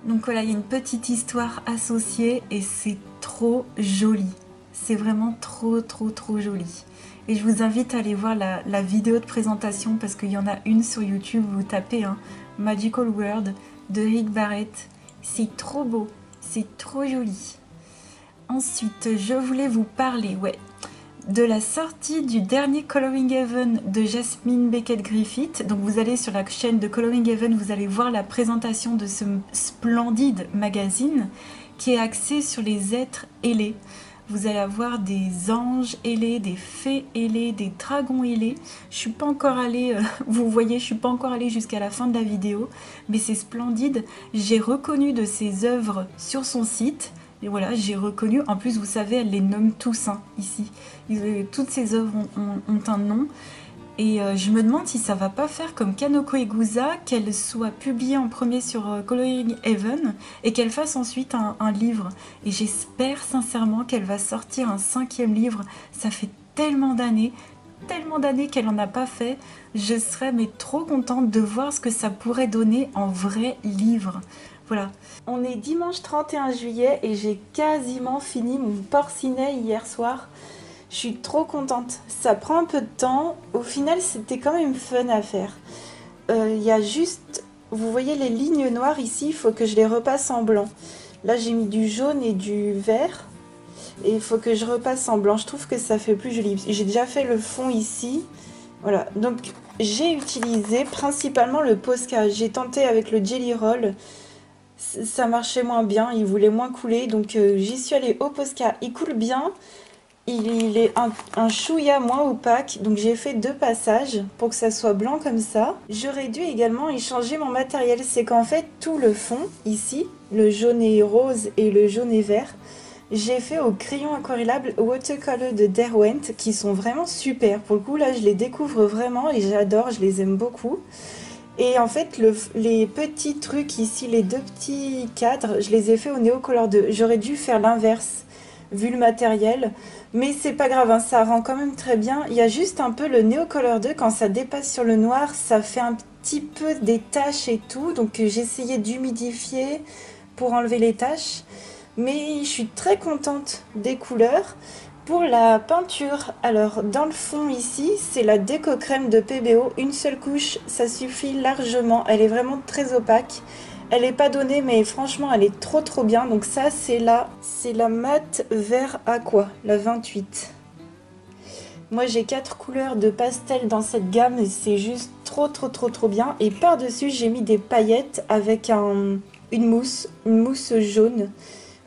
Donc voilà, il y a une petite histoire associée et c'est trop joli. C'est vraiment trop joli. Et je vous invite à aller voir la vidéo de présentation parce qu'il y en a une sur YouTube, vous tapez Magical World de Eric Barrett. C'est trop beau, c'est trop joli. Ensuite, je voulais vous parler de la sortie du dernier Coloring Heaven de Jasmine Beckett-Griffith. Donc vous allez sur la chaîne de Coloring Heaven, vous allez voir la présentation de ce splendide magazine qui est axé sur les êtres ailés. Vous allez avoir des anges ailés, des fées ailées, des dragons ailés. Je suis pas encore allée, vous voyez, je suis pas encore allée jusqu'à la fin de la vidéo, mais c'est splendide. J'ai reconnu de ses œuvres sur son site. Et voilà, j'ai reconnu. En plus, vous savez, elle les nomme tous ici. Toutes ces œuvres ont un nom. Et je me demande si ça va pas faire comme Kanoko Egusa, qu'elle soit publiée en premier sur Coloring Heaven et qu'elle fasse ensuite un livre. Et j'espère sincèrement qu'elle va sortir un 5e livre. Ça fait tellement d'années qu'elle en a pas fait. Je serais mais trop contente de voir ce que ça pourrait donner en vrai livre. Voilà. On est dimanche 31 juillet et j'ai quasiment fini mon porcinet hier soir. Je suis trop contente. Ça prend un peu de temps. Au final, c'était quand même fun à faire. Il y a juste... Vous voyez les lignes noires ici, il faut que je les repasse en blanc. Là, j'ai mis du jaune et du vert. Et il faut que je repasse en blanc. Je trouve que ça fait plus joli. J'ai déjà fait le fond ici. Voilà. Donc, j'ai utilisé principalement le Posca. J'ai tenté avec le Jelly Roll. Ça marchait moins bien. Il voulait moins couler. Donc, j'y suis allée au Posca. Il coule bien. Il est un chouïa moins opaque, donc j'ai fait 2 passages pour que ça soit blanc comme ça. J'aurais dû également y changer mon matériel, c'est qu'en fait tout le fond, ici, le jaune et rose et le jaune et vert, j'ai fait au crayon aquarellable Watercolor de Derwent, qui sont vraiment super. Pour le coup là je les découvre vraiment et j'adore, je les aime beaucoup. Et en fait les petits trucs ici, les 2 petits cadres, je les ai fait au Neocolor 2. J'aurais dû faire l'inverse vu le matériel, mais c'est pas grave, ça rend quand même très bien. Il y a juste un peu le Neocolor 2, quand ça dépasse sur le noir, ça fait un petit peu des taches et tout, donc j'ai essayé d'humidifier pour enlever les taches, mais je suis très contente des couleurs. Pour la peinture, alors dans le fond ici, c'est la déco crème de PBO, une seule couche, ça suffit largement, elle est vraiment très opaque. Elle n'est pas donnée, mais franchement, elle est trop bien. Donc ça, c'est la mat vert aqua, la 28. Moi, j'ai 4 couleurs de pastel dans cette gamme et c'est juste trop bien. Et par-dessus, j'ai mis des paillettes avec une mousse jaune.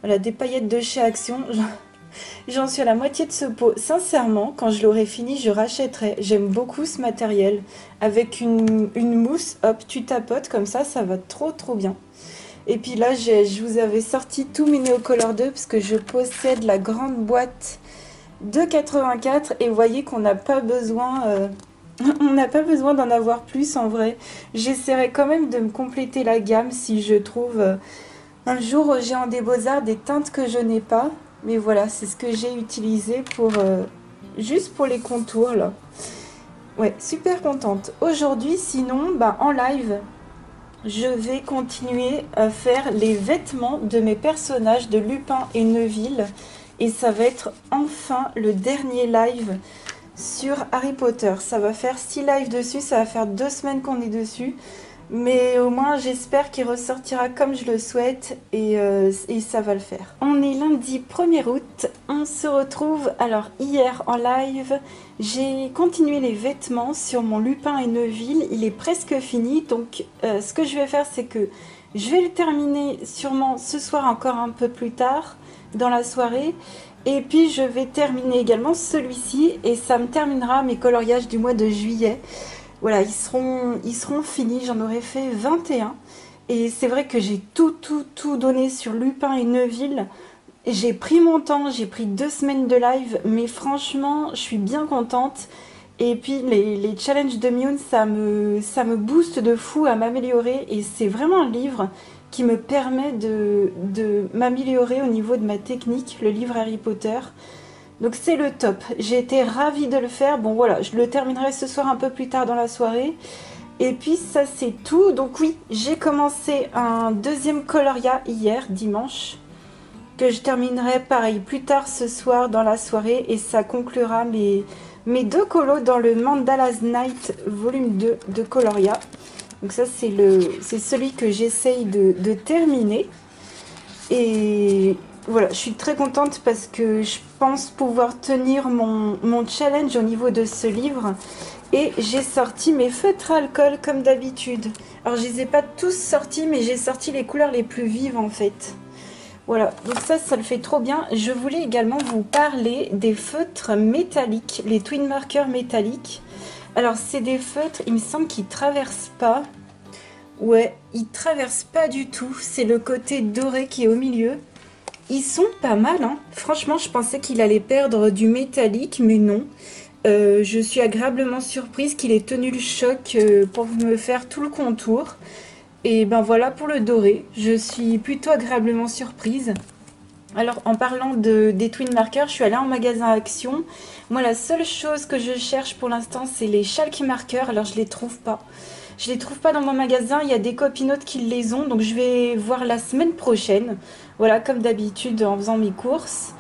Voilà, des paillettes de chez Action. J'en suis à la moitié de ce pot. Sincèrement, quand je l'aurai fini, je rachèterai. J'aime beaucoup ce matériel. Avec une mousse, hop, tu tapotes comme ça va trop trop bien. Et puis là, je vous avais sorti tous mes Neocolor 2 parce que je possède la grande boîte de 84 et vous voyez qu'on n'a pas besoin... on n'a pas besoin d'en avoir plus en vrai. J'essaierai quand même de me compléter la gamme si je trouve un jour au Géant des Beaux-Arts des teintes que je n'ai pas. Mais voilà, c'est ce que j'ai utilisé pour juste pour les contours là. Ouais, super contente. Aujourd'hui, sinon, bah, en live, je vais continuer à faire les vêtements de mes personnages de Lupin et Neville. Et ça va être enfin le dernier live sur Harry Potter. Ça va faire 6 lives dessus, ça va faire 2 semaines qu'on est dessus. Mais au moins j'espère qu'il ressortira comme je le souhaite et ça va le faire. On est lundi 1er août, on se retrouve. Alors hier en live, j'ai continué les vêtements sur mon Lupin et Neville. Il est presque fini, donc ce que je vais faire c'est que je vais le terminer sûrement ce soir encore un peu plus tard dans la soirée. Et puis je vais terminer également celui-ci et ça me terminera mes coloriages du mois de juillet. Voilà, ils seront finis, j'en aurai fait 21. Et c'est vrai que j'ai tout donné sur Lupin et Neville. J'ai pris mon temps, j'ai pris 2 semaines de live, mais franchement, je suis bien contente. Et puis les challenges de Mioun, ça me booste de fou à m'améliorer. Et c'est vraiment un livre qui me permet de m'améliorer au niveau de ma technique, le livre Harry Potter. Donc c'est le top, j'ai été ravie de le faire. Bon voilà, je le terminerai ce soir un peu plus tard dans la soirée. Et puis ça c'est tout. Donc oui, j'ai commencé un deuxième coloria hier, dimanche, que je terminerai pareil plus tard ce soir dans la soirée. Et ça conclura mes 2 colos dans le Mandala's Night volume 2 de coloria. Donc ça c'est celui que j'essaye de terminer. Et... voilà, je suis très contente parce que je pense pouvoir tenir mon challenge au niveau de ce livre. Et j'ai sorti mes feutres à alcool comme d'habitude. Alors je les ai pas tous sortis, mais j'ai sorti les couleurs les plus vives en fait. Voilà, donc ça le fait trop bien. Je voulais également vous parler des feutres métalliques, les Twin Markers métalliques. Alors c'est des feutres, il me semble qu'ils traversent pas. Ouais, ils traversent pas du tout. C'est le côté doré qui est au milieu. Ils sont pas mal, hein. Franchement, je pensais qu'il allait perdre du métallique, mais non. Je suis agréablement surprise qu'il ait tenu le choc pour me faire tout le contour. Et ben voilà pour le doré. Je suis plutôt agréablement surprise. Alors, en parlant des Twin Markers, je suis allée en magasin Action. Moi, la seule chose que je cherche pour l'instant, c'est les Chalky Markers. Alors, je les trouve pas. Je les trouve pas dans mon magasin, il y a des copinotes qui les ont, donc je vais voir la semaine prochaine. Voilà, comme d'habitude en faisant mes courses.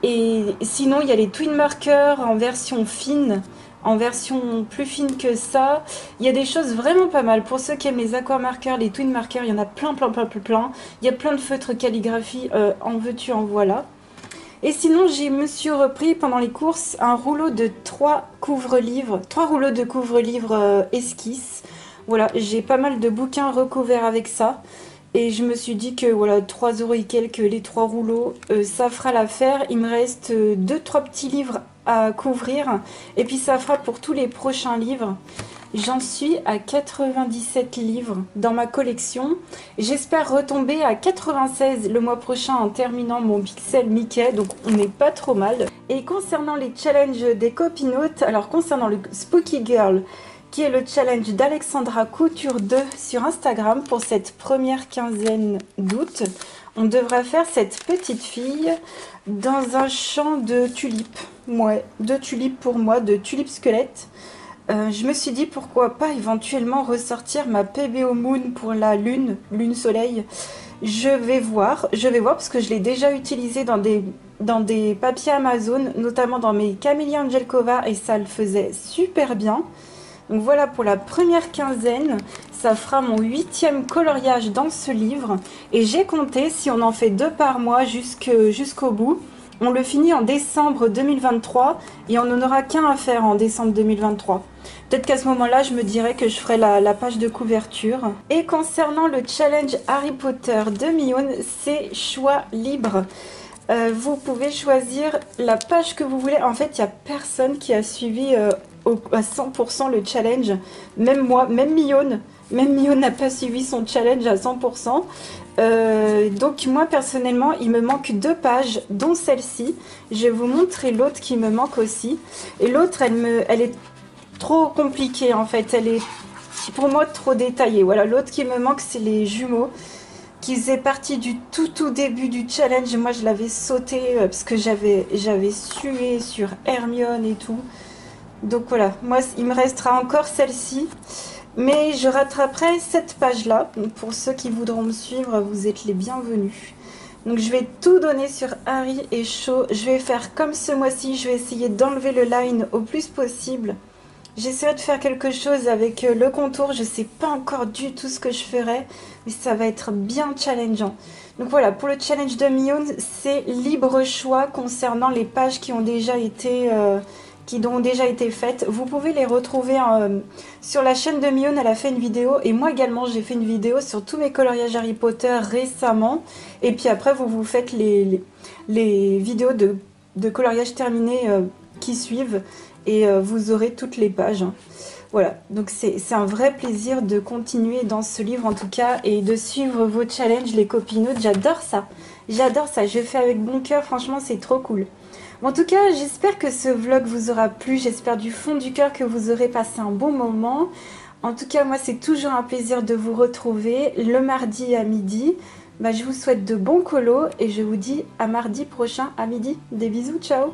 Et sinon, il y a les Twin Markers en version fine, en version plus fine que ça. Il y a des choses vraiment pas mal. Pour ceux qui aiment les aqua markers, les Twin Markers, il y en a plein. Il y a plein de feutres calligraphie, en veux-tu, en voilà. Et sinon, je me suis repris pendant les courses un rouleau de 3 couvre-livres, 3 rouleaux de couvre-livres esquisses. Voilà, j'ai pas mal de bouquins recouverts avec ça. Et je me suis dit que voilà, 3 € et quelques, les 3 rouleaux, ça fera l'affaire. Il me reste 2-3 petits livres à couvrir. Et puis ça fera pour tous les prochains livres. J'en suis à 97 livres dans ma collection. J'espère retomber à 96 le mois prochain en terminant mon Pixel Mickey. Donc on n'est pas trop mal. Et concernant les challenges des copinotes, alors concernant le Spooky Girl, qui est le challenge d'Alexandra Couture 2 sur Instagram pour cette première quinzaine d'août. On devrait faire cette petite fille dans un champ de tulipes. Ouais, de tulipes pour moi, de tulipes squelettes. Je me suis dit pourquoi pas éventuellement ressortir ma PBO Moon pour la lune soleil. Je vais voir parce que je l'ai déjà utilisé dans des papiers Amazon, notamment dans mes Camélia Angelkova et ça le faisait super bien. Donc voilà pour la première quinzaine, ça fera mon 8e coloriage dans ce livre. Et j'ai compté, si on en fait 2 par mois jusqu'au bout, on le finit en décembre 2023 et on n'en aura qu'un à faire en décembre 2023. Peut-être qu'à ce moment-là, je me dirais que je ferai la page de couverture. Et concernant le challenge Harry Potter de Mioun, c'est choix libre. Vous pouvez choisir la page que vous voulez. En fait, il n'y a personne qui a suivi à 100% le challenge. Même moi, même Mion. Même Mion n'a pas suivi son challenge à 100%. Donc moi, personnellement, il me manque 2 pages, dont celle-ci. Je vais vous montrer l'autre qui me manque aussi. Et l'autre, elle est trop compliquée, en fait. Elle est, pour moi, trop détaillée. Voilà, l'autre qui me manque, c'est les jumeaux, qui faisait partie du tout début du challenge. Moi, je l'avais sauté parce que j'avais sué sur Hermione et tout. Donc voilà, moi, il me restera encore celle-ci. Mais je rattraperai cette page-là. Donc pour ceux qui voudront me suivre, vous êtes les bienvenus. Donc je vais tout donner sur Harry et Cho. Je vais faire comme ce mois-ci. Je vais essayer d'enlever le line au plus possible. J'essaierai de faire quelque chose avec le contour. Je ne sais pas encore du tout ce que je ferai, mais ça va être bien challengeant. Donc voilà, pour le challenge de Mion, c'est libre choix concernant les pages qui ont déjà été faites. Vous pouvez les retrouver sur la chaîne de Mion. Elle a fait une vidéo, et moi également j'ai fait une vidéo sur tous mes coloriages Harry Potter récemment. Et puis après vous faites les vidéos de coloriage terminé qui suivent. Et vous aurez toutes les pages. Voilà, donc c'est un vrai plaisir de continuer dans ce livre en tout cas, et de suivre vos challenges, les copinotes. J'adore ça, je fais avec bon cœur, franchement c'est trop cool. Bon, en tout cas, j'espère que ce vlog vous aura plu, j'espère du fond du cœur que vous aurez passé un bon moment. En tout cas, moi c'est toujours un plaisir de vous retrouver le mardi à midi. Je vous souhaite de bons colos et je vous dis à mardi prochain à midi. Des bisous, ciao!